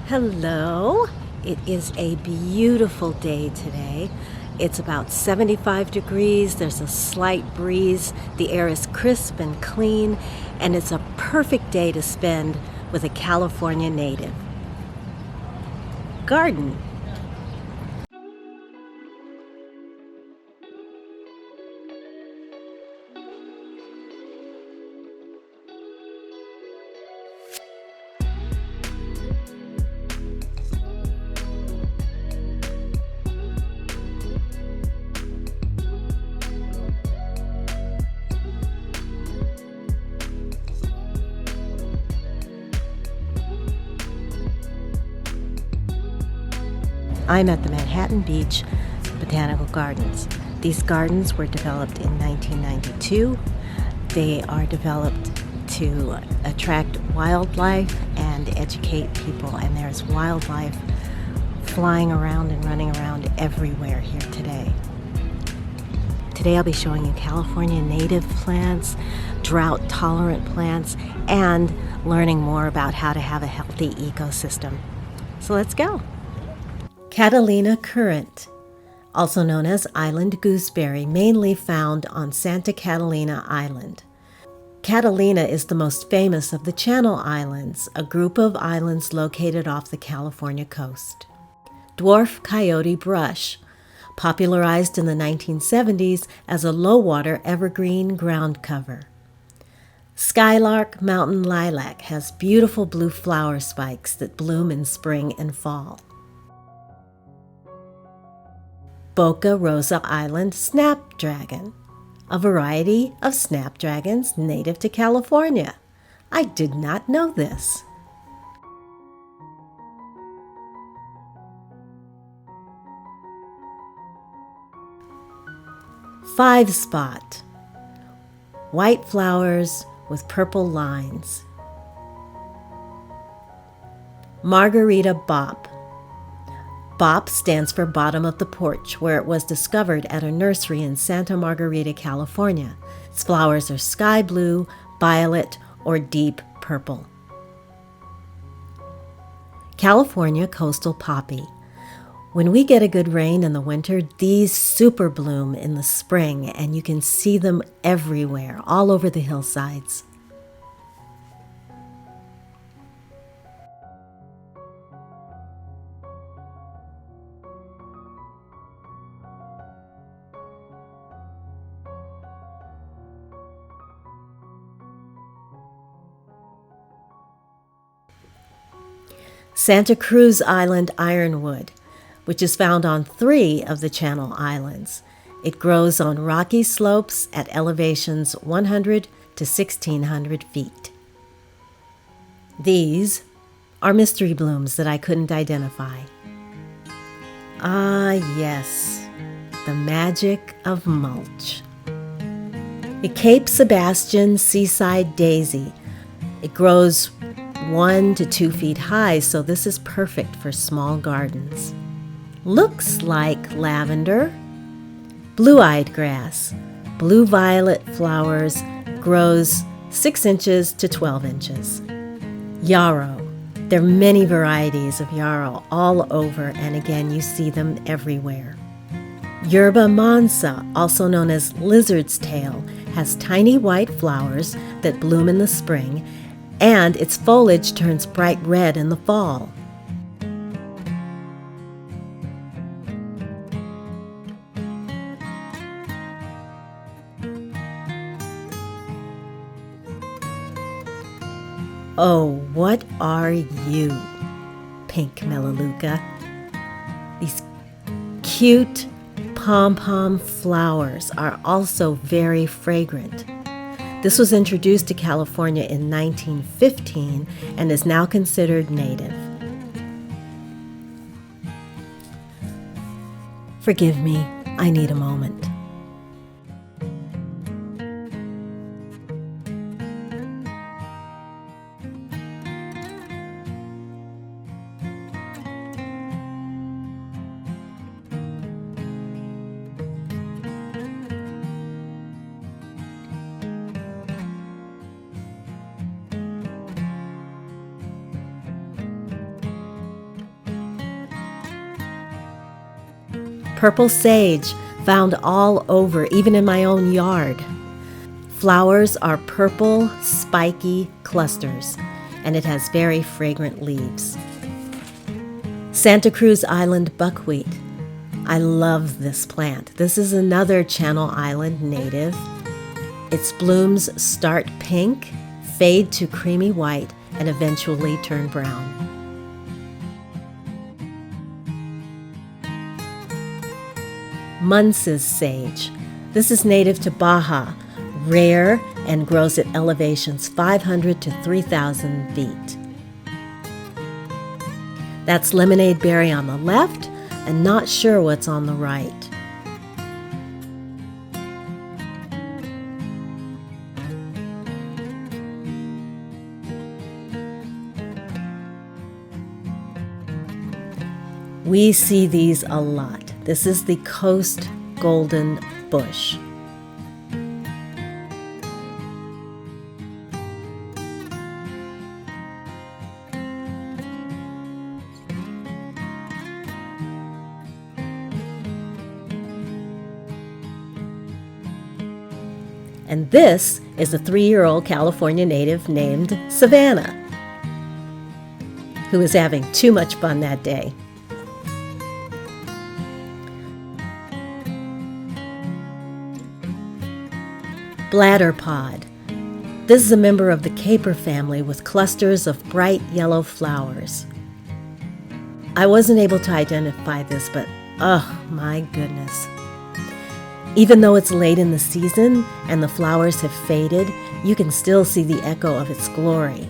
Hello. It is a beautiful day today. It's about 75 degrees. There's a slight breeze. The air is crisp and clean, and it's a perfect day to spend with a California native. Garden. I'm at the Manhattan Beach Botanical Gardens. These gardens were developed in 1992. They are developed to attract wildlife and educate people, and there's wildlife flying around and running around everywhere here today. Today I'll be showing you California native plants, drought tolerant plants, and learning more about how to have a healthy ecosystem. So let's go. Catalina currant, also known as island gooseberry, mainly found on Santa Catalina Island. Catalina is the most famous of the Channel Islands, a group of islands located off the California coast. Dwarf coyote brush, popularized in the 1970s as a low-water evergreen ground cover. Skylark mountain lilac has beautiful blue flower spikes that bloom in spring and fall. Boca Rosa Island snapdragon, a variety of snapdragons native to California. I did not know this. Five spot, white flowers with purple lines. Margarita bop. Bop stands for bottom of the porch, where it was discovered at a nursery in Santa Margarita, California. Its flowers are sky blue, violet, or deep purple. California coastal poppy. When we get a good rain in the winter, these super bloom in the spring, and you can see them everywhere, all over the hillsides. Santa Cruz Island ironwood, which is found on 3 of the Channel Islands. It grows on rocky slopes at elevations 100 to 1,600 feet. These are mystery blooms that I couldn't identify. Ah, yes, the magic of mulch. The Cape Sebastian seaside daisy. It grows 1 to 2 feet high, so this is perfect for small gardens. Looks like lavender. Blue-eyed grass, blue-violet flowers, grows 6 inches to 12 inches. Yarrow. There are many varieties of yarrow all over, and again, you see them everywhere. Yerba mansa, also known as lizard's tail, has tiny white flowers that bloom in the spring, and its foliage turns bright red in the fall. Oh, what are you, pink melaleuca? These cute pom-pom flowers are also very fragrant. This was introduced to California in 1915 and is now considered native. Forgive me, I need a moment. Purple sage, found all over, even in my own yard. Flowers are purple, spiky clusters, and it has very fragrant leaves. Santa Cruz Island buckwheat. I love this plant. This is another Channel Island native. Its blooms start pink, fade to creamy white, and eventually turn brown. Munce's sage. This is native to Baja, rare, and grows at elevations 500 to 3,000 feet. That's lemonade berry on the left, and not sure what's on the right. We see these a lot. This is the coast golden bush. And this is a 3-year-old California native named Savannah, who is having too much fun that day. Bladder pod. This is a member of the caper family with clusters of bright yellow flowers. I wasn't able to identify this, but oh my goodness. Even though it's late in the season and the flowers have faded, you can still see the echo of its glory.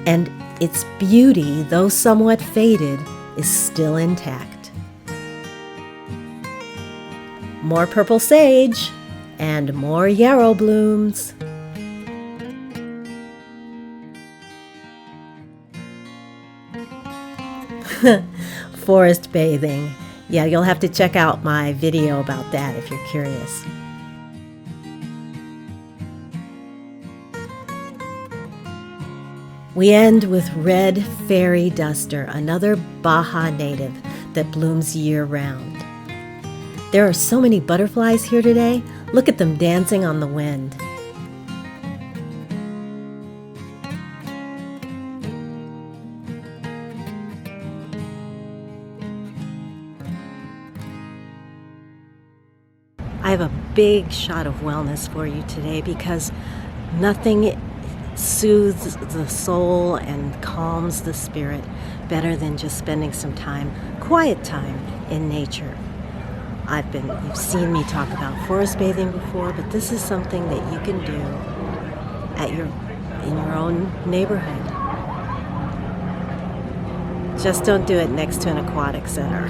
And its beauty, though somewhat faded, is still intact. More purple sage and more yarrow blooms. Forest bathing. Yeah, you'll have to check out my video about that if you're curious. We end with red fairy duster, another Baja native that blooms year-round. There are so many butterflies here today. Look at them dancing on the wind. I have a big shot of wellness for you today because nothing soothes the soul and calms the spirit better than just spending some time, quiet time, in nature. You've seen me talk about forest bathing before, but this is something that you can do in your own neighborhood. Just don't do it next to an aquatic center.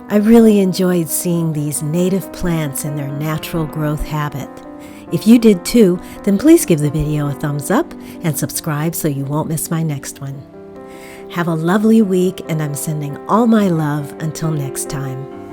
I really enjoyed seeing these native plants in their natural growth habit. If you did too, then please give the video a thumbs up and subscribe so you won't miss my next one. Have a lovely week, and I'm sending all my love until next time.